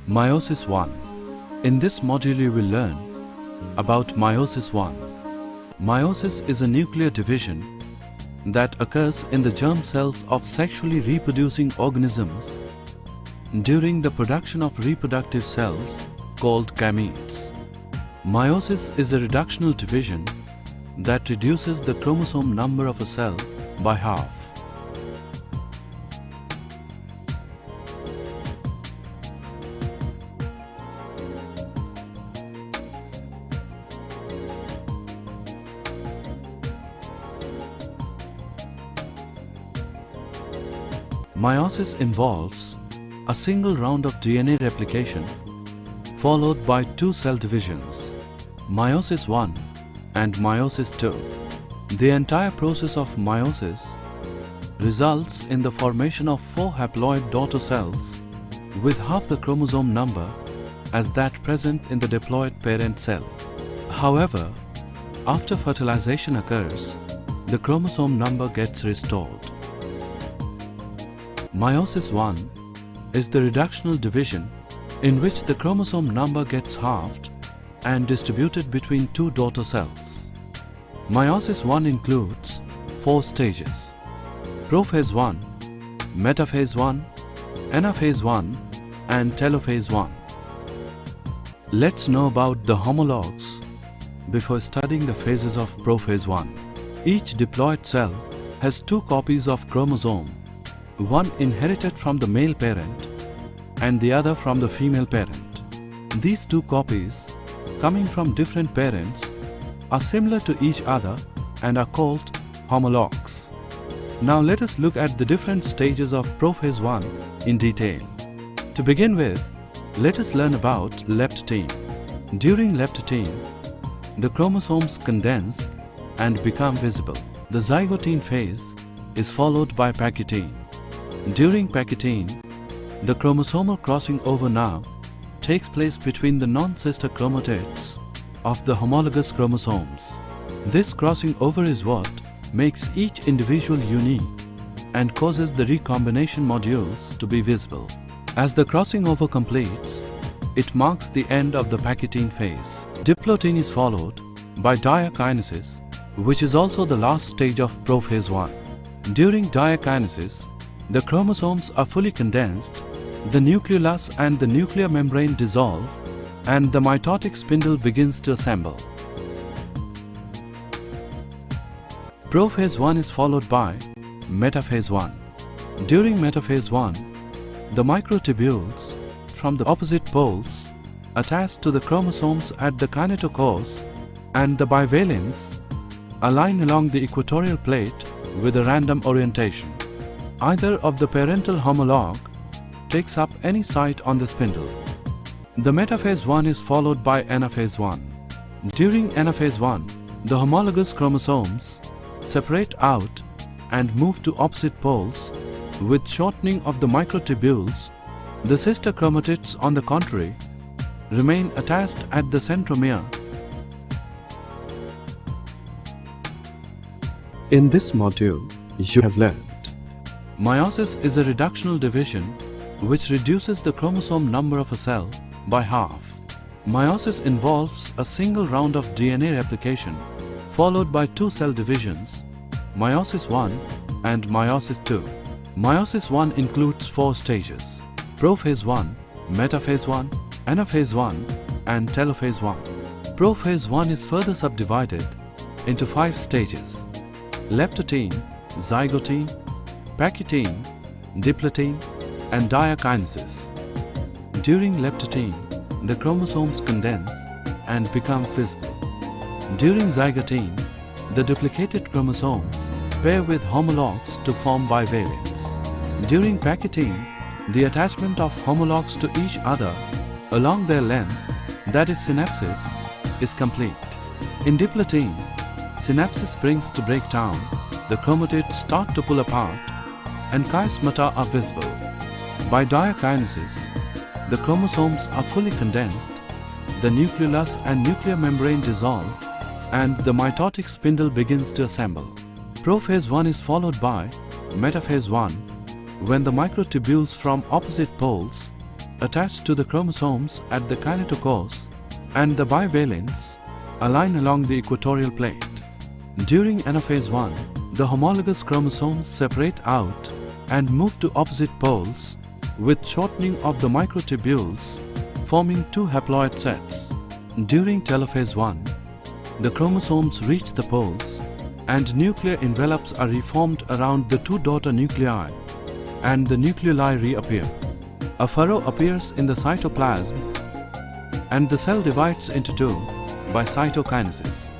Meiosis-1. In this module you will learn about meiosis-1. Meiosis is a nuclear division that occurs in the germ cells of sexually reproducing organisms during the production of reproductive cells called gametes. Meiosis is a reductional division that reduces the chromosome number of a cell by half. Meiosis involves a single round of DNA replication followed by two cell divisions, meiosis-1 and meiosis-2. The entire process of meiosis results in the formation of 4 haploid daughter cells with half the chromosome number as that present in the diploid parent cell. However, after fertilization occurs, the chromosome number gets restored. Meiosis-1 is the reductional division in which the chromosome number gets halved and distributed between two daughter cells. Meiosis-1 includes 4 stages: prophase 1, metaphase 1, anaphase 1 and telophase 1. Let's know about the homologs before studying the phases of prophase 1. Each diploid cell has 2 copies of chromosome, one inherited from the male parent and the other from the female parent. These 2 copies, coming from different parents, are similar to each other and are called homologs. Now let us look at the different stages of prophase 1 in detail. To begin with, let us learn about leptotene. During leptotene, the chromosomes condense and become visible. The zygotene phase is followed by pachytene. During pachytene, the chromosomal crossing over now takes place between the non-sister chromatids of the homologous chromosomes. This crossing over is what makes each individual unique and causes the recombination modules to be visible. As the crossing over completes, it marks the end of the pachytene phase. Diplotene is followed by diakinesis, which is also the last stage of prophase 1. During diakinesis, the chromosomes are fully condensed, the nucleolus and the nuclear membrane dissolve, and the mitotic spindle begins to assemble. Prophase 1 is followed by metaphase 1. During metaphase 1, the microtubules from the opposite poles attach to the chromosomes at the kinetochores, and the bivalents align along the equatorial plate with a random orientation. Either of the parental homolog takes up any site on the spindle. The metaphase 1 is followed by anaphase 1. During anaphase 1, the homologous chromosomes separate out and move to opposite poles with shortening of the microtubules. The sister chromatids, on the contrary, remain attached at the centromere. In this module, you have learned meiosis is a reductional division which reduces the chromosome number of a cell by half. Meiosis involves a single round of DNA replication followed by 2 cell divisions, meiosis-1 and meiosis-2. Meiosis-1 includes 4 stages: prophase 1, metaphase 1, anaphase 1 and telophase 1. Prophase 1 is further subdivided into 5 stages: leptotene, zygotene, pachytene, diplotene and diakinesis. During leptotene, the chromosomes condense and become visible. During zygotene, the duplicated chromosomes pair with homologs to form bivalents. During pachytene, the attachment of homologs to each other along their length, that is synapsis, is complete. In diplotene, synapsis brings to breakdown, the chromatids start to pull apart and chiasmata are visible. By diakinesis, the chromosomes are fully condensed, the nucleolus and nuclear membrane dissolve, and the mitotic spindle begins to assemble. Prophase 1 is followed by metaphase 1, when the microtubules from opposite poles attach to the chromosomes at the kinetochores, and the bivalents align along the equatorial plate. During anaphase 1, the homologous chromosomes separate out and move to opposite poles with shortening of the microtubules, forming two haploid sets. During telophase 1, the chromosomes reach the poles and nuclear envelopes are reformed around the two daughter nuclei and the nucleoli reappear. A furrow appears in the cytoplasm and the cell divides into two by cytokinesis.